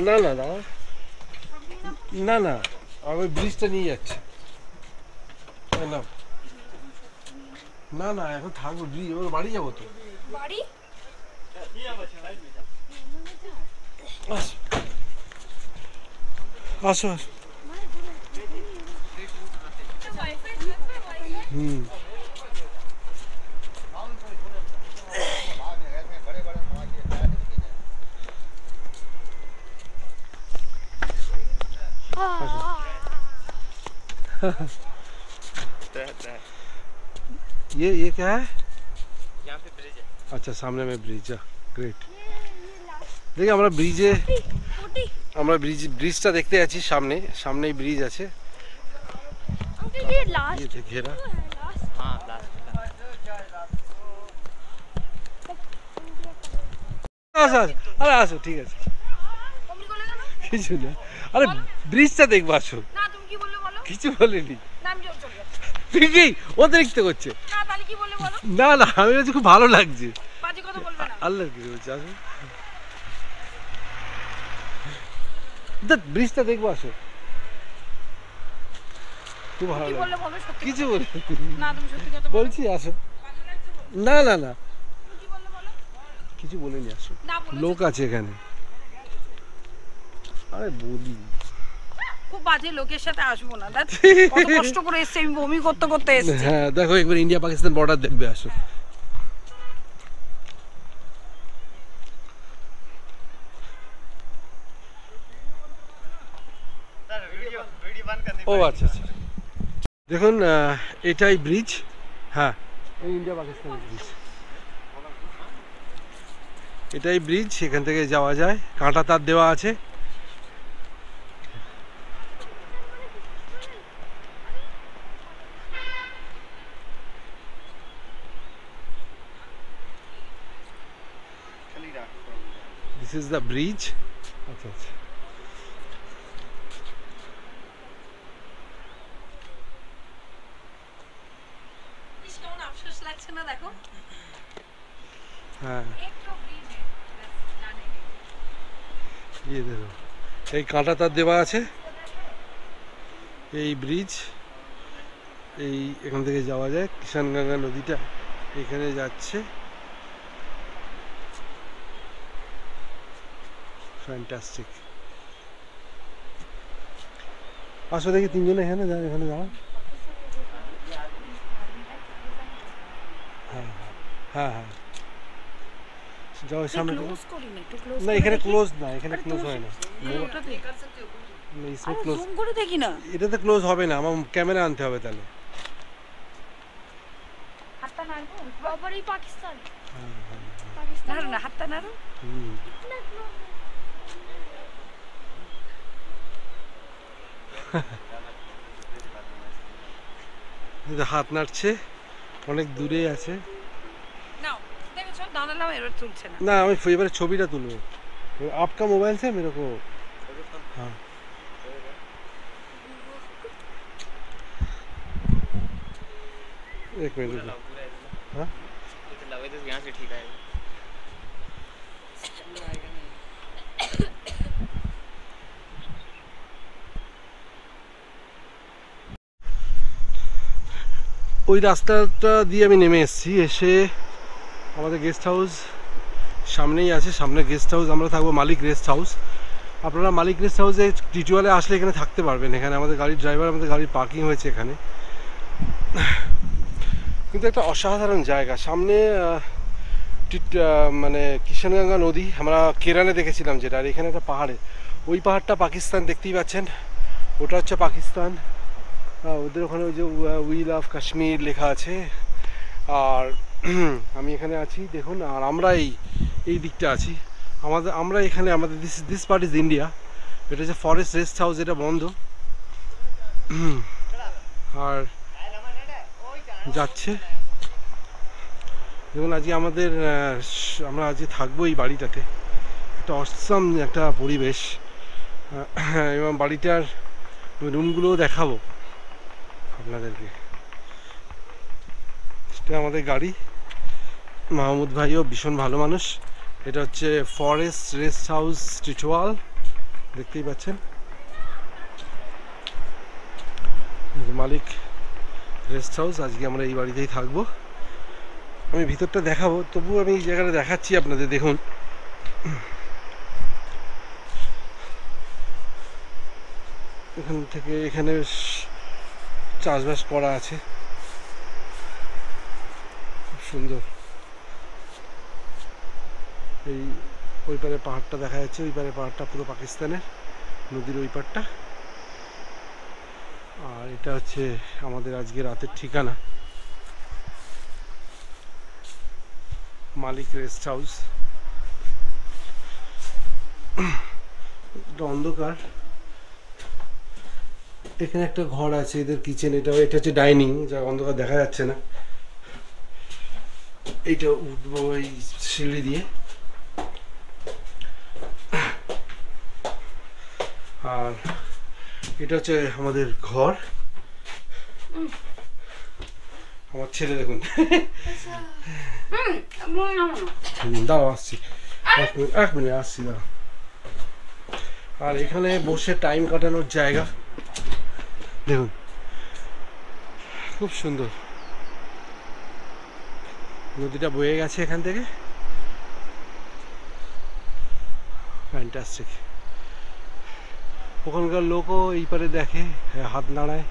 না না দাও না না আমি ব্রিজটা নিয়ে যাচ্ছি না না না এখন থাকবো ব্রিজ ওর বাড়ি যাবো তো বাড়ি আসো আসো হুম ये क्या है यहाँ पे ब्रिज है अच्छा सामने में ब्रिज है ग्रेट देखिए আমরা ব্রিজে আমরা ব্রিজটা দেখতে যাচ্ছি সামনেই ব্রিজ আছে ये थे घेरा हाँ लास्ट আরে আসো ঠিক আছে কিছু না আরে ব্রিজটা দেখবো আসো না তুমি কি বললে বলো কিছু বলিনি নাম জোর চলে ঠিকই অতিরিক্ত করছে না তাহলে কি বললে বলো না না আমি বলছি খুব ভালো লাগছে বাজে কথা বলবে না আল্লাহ কি বলছে আসো ব্রিজটা দেখবো আসো খুব ভালো কি বললে বলো সত্যি কিছু বলি না তুমি সত্যি কথা বলো বলছি আসো না না না কি বললে বলো কিছু বলিনি আসো না বলো লোক আছে এখানে আরে বলি খুব বাজে লোকের সাথে আসবো না দেখ কত কষ্ট করে এসেছি আমি বমি করতে করতে এসেছি হ্যাঁ দেখো একবার ইন্ডিয়া পাকিস্তান বর্ডার দেখবে আসো ও আচ্ছা আচ্ছা দেখুন এটাই ব্রিজ হ্যাঁ এই ইন্ডিয়া পাকিস্তান ব্রিজ এটাই ব্রিজ এখান থেকে যাওয়া যায় কাঁটা তার দেওয়া আছে This is the bridge. আচ্ছা আচ্ছা কেমন আফসোস লাগছে না দেখো হ্যাঁ একটু ব্রিজ জানে এই দেখো এই কাঁটা তার দেওয়া আছে এই ব্রিজ এই এখান থেকে যাওয়া যায় কিষানগঙ্গা নদীটা এখানে যাচ্ছে ফ্যান্টাস্টিক আসো দেখি তিনজনে এখানে যাও এখানে যাও হ্যাঁ হ্যাঁ হ্যাঁ যাও সামনে ক্লোজ করি না একটু ক্লোজ না এখানে ক্লোজ না এখানে ক্লোজ হয় না ওটা দেখ इसमें क्लोज জুম করে দেখি না এটাতে ক্লোজ হবে না আমার ক্যামেরা আনতে হবে তাহলে হাতটা নাড়বো बाबर ही पाकिस्तान নাড়ো না হাতটা নাড়ো হাত নাড়ছে অনেক দূরে আছে নাও দেখেছো দাঁড়ালাম এবার তুলছে না না আমি এবারে ছবিটা তুলবো आपका मोबाइल से मेरे को हाँ एक मिनट हाँ यहाँ से ठीक आएगा ওই রাস্তাটা দিয়ে আমি নেমে এসেছি এসে আমাদের গেস্ট হাউস সামনেই আছে সামনে গেস্ট হাউস আমরা থাকবো মালিক গেস্ট হাউস আপনারা মালিক গেস্ট হাউসে টিটুয়ালে আসলে এখানে থাকতে পারবেন এখানে আমাদের গাড়ির ড্রাইভার আমাদের গাড়ির পার্কিং হয়েছে এখানে কিন্তু একটা অসাধারণ জায়গা সামনে মানে কিষানগঙ্গা নদী আমরা কেরানে দেখেছিলাম যেটা আর এখানে একটা পাহাড়ে ওই পাহাড়টা পাকিস্তান দেখতেই পাচ্ছেন ওটা হচ্ছে পাকিস্তান ওদের ওখানে ওই যে উই লাভ কাশ্মীর লেখা আছে আর আমি এখানে আছি দেখুন আর আমরা এই দিকটা আছি আমরা এখানে আমাদের দিস পার্ট ইজ ইন্ডিয়া এটা হচ্ছে ফরেস্ট রেস্ট হাউস এটা বন্ধ আর যাচ্ছে দেখুন আজকে আমরা আজকে থাকবো এই বাড়িটাতে একটা অসাম একটা পরিবেশ এবং বাড়িটার রুমগুলোও দেখাবো আপনাদেরকে এটা আমাদের গাড়ি মাহমুদ ভাইও ভীষণ ভালো মানুষ এটা হচ্ছে ফরেস্ট রেস্ট হাউস টিটওয়াল দেখতেই পাচ্ছেন মালিক রেস্ট হাউস। আজকে আমরা এই বাড়িতেই থাকবো। আমি ভিতরটা দেখাবো, তবু আমি এই জায়গাটা দেখাচ্ছি আপনাদের। দেখুন এখান থেকে এখানে চাষবাস করা আছে, খুব সুন্দর। এই ওই পারে পাহাড়টা দেখা যাচ্ছে, ওই পারে পাহাড়টা পুরো পাকিস্তানের, নদীর ওই পাড়টা। আর এটা হচ্ছে আমাদের আজকে রাতের ঠিকানা, মালিক রেস্ট হাউস। এটা অন্ধকার। এখানে একটা ঘর আছে এদের, কিচেন। এটা হচ্ছে ডাইনিং, যা অন্ধকার দেখা যাচ্ছে না। এইটা উঠবো এই সিঁড়ি দিয়ে। আর এটা হচ্ছে আমাদের ঘর। আমার ছেলে দেখুন। দাঁড়াও আসছি, এক মিনিট আসছি, দাঁড়াও। আর এখানে বসে টাইম কাটানোর জায়গা দেখুন, খুব সুন্দর। নদীটা বয়ে গেছে এখান থেকে, ফ্যান্টাস্টিক। ওখানকার লোকও এই পারে দেখে, হাত নাড়ায়।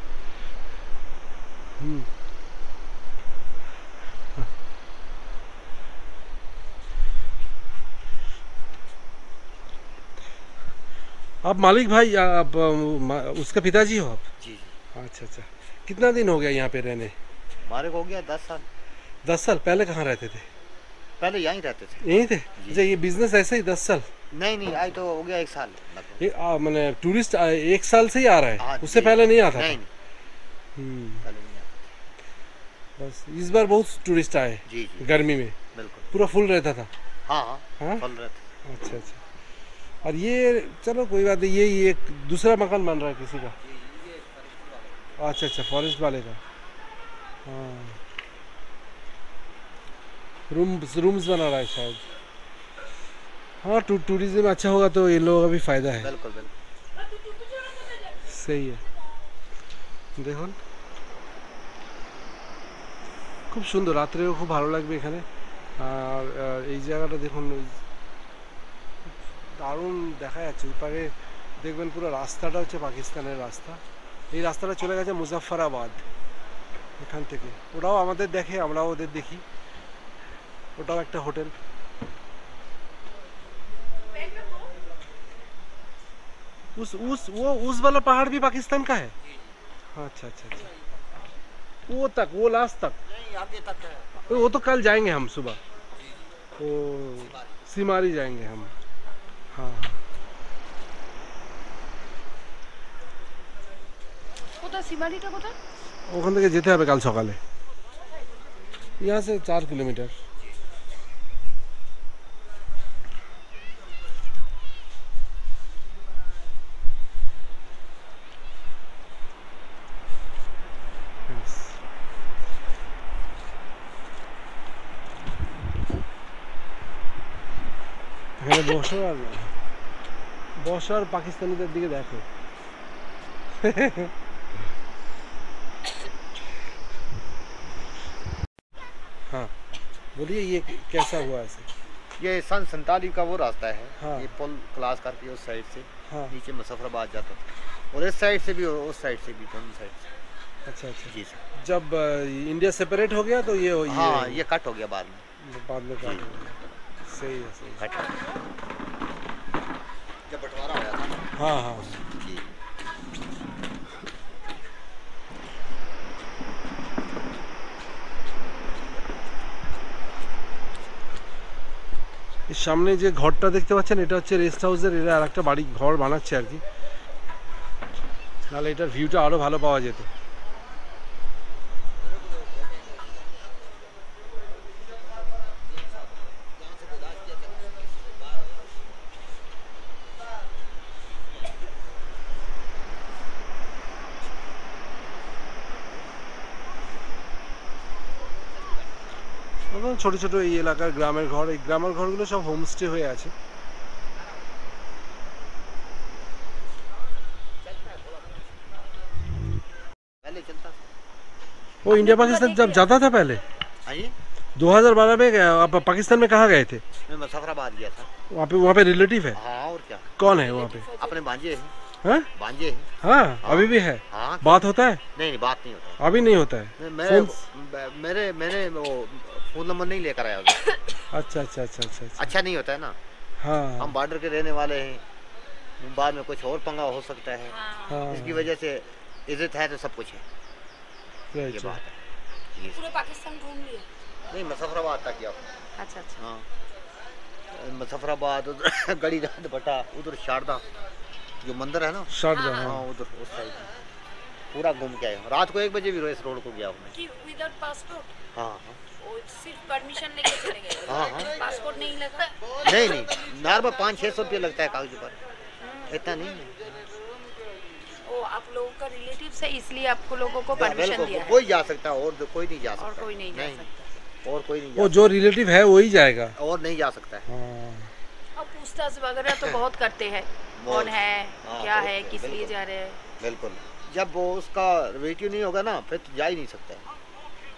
आप मालिक भाई, आप उसका पिताजी हो आप? जी जी। अच्छा अच्छा। कितना दिन हो गया यहाँ पे रहने? हमारे को हो गया 10 साल। 10 साल। पहले कहाँ रहते थे? पहले यहीं रहते थे। यहीं थे? अच्छा, ये बिजनेस ऐसे ही 10 साल? नहीं नहीं, आज तो हो गया 1 साल लगभग। मैंने टूरिस्ट 1 साल से ही आ रहा है? हाँ, उससे जी। पहले नहीं आता नहीं था? नहीं, पहले नहीं आता। बस इस बार बहुत टूरिस्ट आए जी जी गर्मी में, बिल्कुल। पूरा फुल रहता था। हाँ हाँ हाँ? फल रहते। अच्छा अच्छा। और ये चलो कोई बात नहीं, ये एक दूसरा मकान बन रहा है किसी का? अच्छा अच्छा, फॉरेस्ट वाले का। हाँ, रूम्स बना रहा है शायद। हाँ, टूरिज्म अच्छा होगा तो इन लोगों का भी फायदा है। बिल्कुल बिल्कुल सही है। দেখুন খুব সুন্দর, রাত্রেও খুব ভালো লাগবে এখানে। আর এই জায়গাটা দেখুন, দারুণ দেখা যাচ্ছে। ওই পারে দেখবেন পুরো রাস্তাটা হচ্ছে পাকিস্তানের রাস্তা। এই রাস্তাটা চলে গেছে মুজাফফরাবাদ এখান থেকে। ওরাও আমাদের দেখে, আমরাও ওদের দেখি। ওটাও একটা হোটেল। उस वाला पहाड़ भी पाकिस्तान का है? अच्छा अच्छा अच्छा। वो तक, वो लास्ट तक? नहीं, आगे तक है। वो तो कल जाएंगे हम सुबह, वो सीमारी जाएंगे हम। हाँ কোথায় সিমারিটা কোথায়? ওখান থেকে যেতে হবে কাল সকালে। यहाँ से 4 किलोमीटर। এখানে বসো আর পাকিস্তানিদের দিকে দেখো। हाँ बोलिए, ये कैसा हुआ ऐसे? ये सन 47 का वो रास्ता है। हाँ। ये पुल क्लास करके उस साइड से हाँ। नीचे मुजफ्फराबाद जाता था, और इस साइड से भी और उस साइड से भी, दोनों साइड से। अच्छा अच्छा। जी सर। जब इंडिया सेपरेट हो गया तो हाँ, ये कट हो गया बाद में। बाद में काट हो गया। सही है सही है। कट हो गया। जब बंटवारा होया था। हाँ हाँ। जी। এর সামনে যে ঘরটা দেখতে পাচ্ছেন, এটা হচ্ছে রেস্ট হাউসের। এরা আর একটা বাড়ি ঘর বানাচ্ছে আর কি, নাহলে এটার ভিউটা আরো ভালো পাওয়া যেত। ছোট ছোট এই এলাকার গ্রামের ঘর, এই গ্রামের ঘরগুলো সব হোমস্টে হয়ে আছে। वो इंडिया पाकिस्तान जब जाता था पहले आइए 2012 में आप पाकिस्तान में कहाँ गए थे? मैं मुजफ्फराबाद गया था। वहाँ पे रिलेटिव है? हाँ और क्या, कौन है वहाँ पे? अपने भांजे हैं। हाँ भांजे हैं। हाँ अभी भी है? हाँ बात होता है? नहीं बात नहीं होता अभी नहीं होता है? है। मैंने वो फ़ोन नंबर नहीं लेकर आया अभी। अच्छा अच्छा अच्छा अच्छा अच्छा। अच्छा नहीं होता है ना, हाँ हम बॉर्डर के रहने वाले हैं, बाद में कुछ और पंगा हो सकता है, हाँ इसकी वजह से इज्जत है तो सब कुछ है, right, ये right. बात है। जी। पूरे पाकिस्तान घूम लिए? नहीं मुजफ्फराबाद तक गया। अच्छा अच्छा। हाँ मुजफ्फराबाद, उधर गढ़ीनाथ भट्टा, उधर शारदा जो मंदिर है ना, शारदा हाँ हाँ उधर उस साइड पूरा घूम के आया। रात को 1 बजे भी इस रोड को गया हूँ मैं। कि विदाउट पासपोर्ट? हाँ हाँ सिर्फ परमिशन लेके चले गए? हाँ हाँ। पासपोर्ट नहीं लगा? नहीं नॉर्मल 500-600 रुपये लगता है कागज पर, इतना नहीं है। ओ आप लोगों का रिलेटिव है इसलिए आपको लोगों को परमिशन बिल्कुल, दिया है? कोई जा सकता है और कोई नहीं जा सकता। और कोई नहीं जा सकता? और कोई नहीं वो जा जो रिलेटिव है वही जाएगा। सकता, और नहीं जा सकता है। हाँ अब पूछताछ वगैरह तो बहुत करते हैं, कौन बहुत। है, हाँ, क्या है, बिल्कुल, किस लिए बिल्कुल। जा रहे हैं। बिल्कुल, जब वो उसका रिलेटिव नहीं होगा ना फिर तो जा ही नहीं सकता है।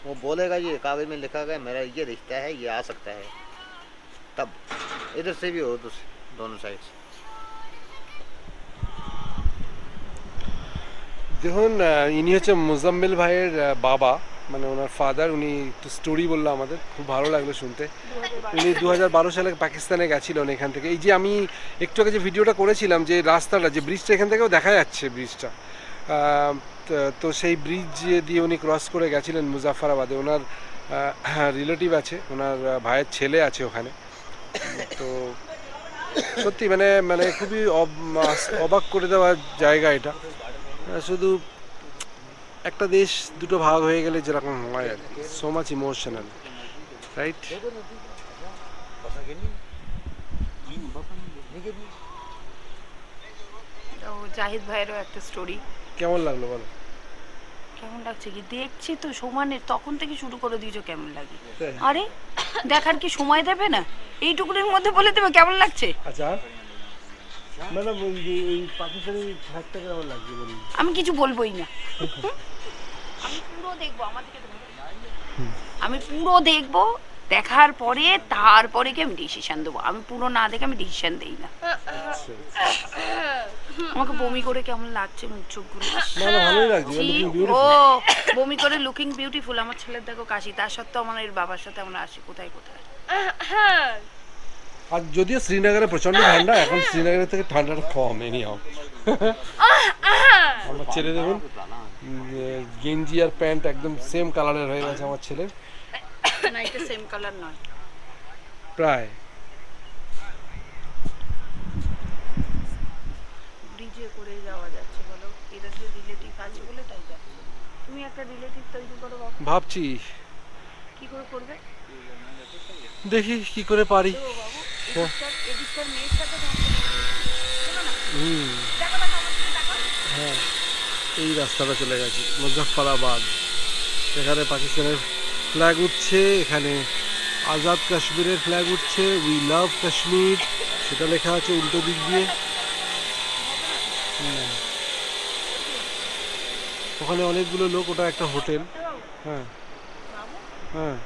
वो बोलेगा ये कागज में लिखा गया मेरा ये रिश्ता है, ये आ सकता है, तब इधर से भी हो दोनों साइड से। দেখুন ইনি হচ্ছে মুজাম্মেল ভাইয়ের বাবা, মানে ওনার ফাদার। উনি একটু স্টোরি বললো আমাদের, খুব ভালো লাগলো শুনতে। উনি 2012 সালে পাকিস্তানে গেছিলেন এখান থেকে। এই যে আমি একটু আগে যে ভিডিওটা করেছিলাম, যে রাস্তাটা, যে ব্রিজটা এখান থেকেও দেখা যাচ্ছে ব্রিজটা, তো সেই ব্রিজ দিয়ে উনি ক্রস করে গেছিলেন মুজাফফরাবাদে। ওনার রিলেটিভ আছে, ওনার ভাইয়ের ছেলে আছে ওখানে। তো সত্যি মানে মানে খুবই অবাক করে দেওয়ার জায়গা এটা। শুধু একটা দেশ দুটো ভাগ হয়ে গেলে যেরকম হয় আর কি, সো মাচ ইমোশনাল, রাইট? তো জাহিদ ভাইয়েরও একটা স্টোরি। কেমন লাগলো বলো? কেমন লাগছে কি দেখছি তো, সমানের তখন থেকে শুরু করে দিয়েছো কেমন লাগে। তাই? আরে দেখার কি সময় দেবে না? এইটুকুনের মধ্যে বলে দেবে কেমন লাগছে। আচ্ছা ম্যাডাম, ওই পাকিস্তানি ফ্ল্যাগটা কেমন লাগছে বলুন? আমি কিছু বলবোই না, আমি পুরো দেখবো, আমাদেরকে আমি পুরো দেখবো, দেখার পরে তারপরে কি আমি ডিসিশন দেবো। আমি পুরো না দেখে আমি ডিসিশন দেই না। আমাকে বমি করে কেমন লাগছে মুখ চোখগুলো। না না ভালোই লাগছে, ছি, looking ও beautiful। বমি করে লুকিং বিউটিফুল। আমার ছেলের দেখো কাশি, তার সত্ত্বেও আমার এর বাবার সাথে আমরা আসি কোথায় কোথায়। আর যদিও শ্রীনগরে প্রচন্ড ঠান্ডা, এখন শ্রীনগরের থেকে ঠান্ডাটা কম এনিহাও। আমার ছেলে দেখুন গেঞ্জি আর প্যান্ট একদম সেম কালারের হয়ে গেছে আমার ছেলের, না এটা সেম কালার নয় প্রায়। ব্রিজে করে যাওয়া যাচ্ছে বলো, এরা যে রিলেটিভ আছে বলে তাই যাচ্ছে। তুমি একটা রিলেটিভ তৈরি করো বাবা। ভাবছি কি করে করবে? দেখি কি করে পারি। এদিকটার মেয়ের সাথে হুম হ্যাঁ, এই রাস্তাটা চলে গেছে মুজফফরাবাদ। এখানে পাকিস্তানের ফ্ল্যাগ উঠছে, এখানে আজাদ কাশ্মীরের ফ্ল্যাগ উঠছে, উই লাভ কাশ্মীর সেটা লেখা আছে উল্টো দিক দিয়ে। ওখানে অনেকগুলো লোক, ওটা একটা হোটেল। হ্যাঁ হ্যাঁ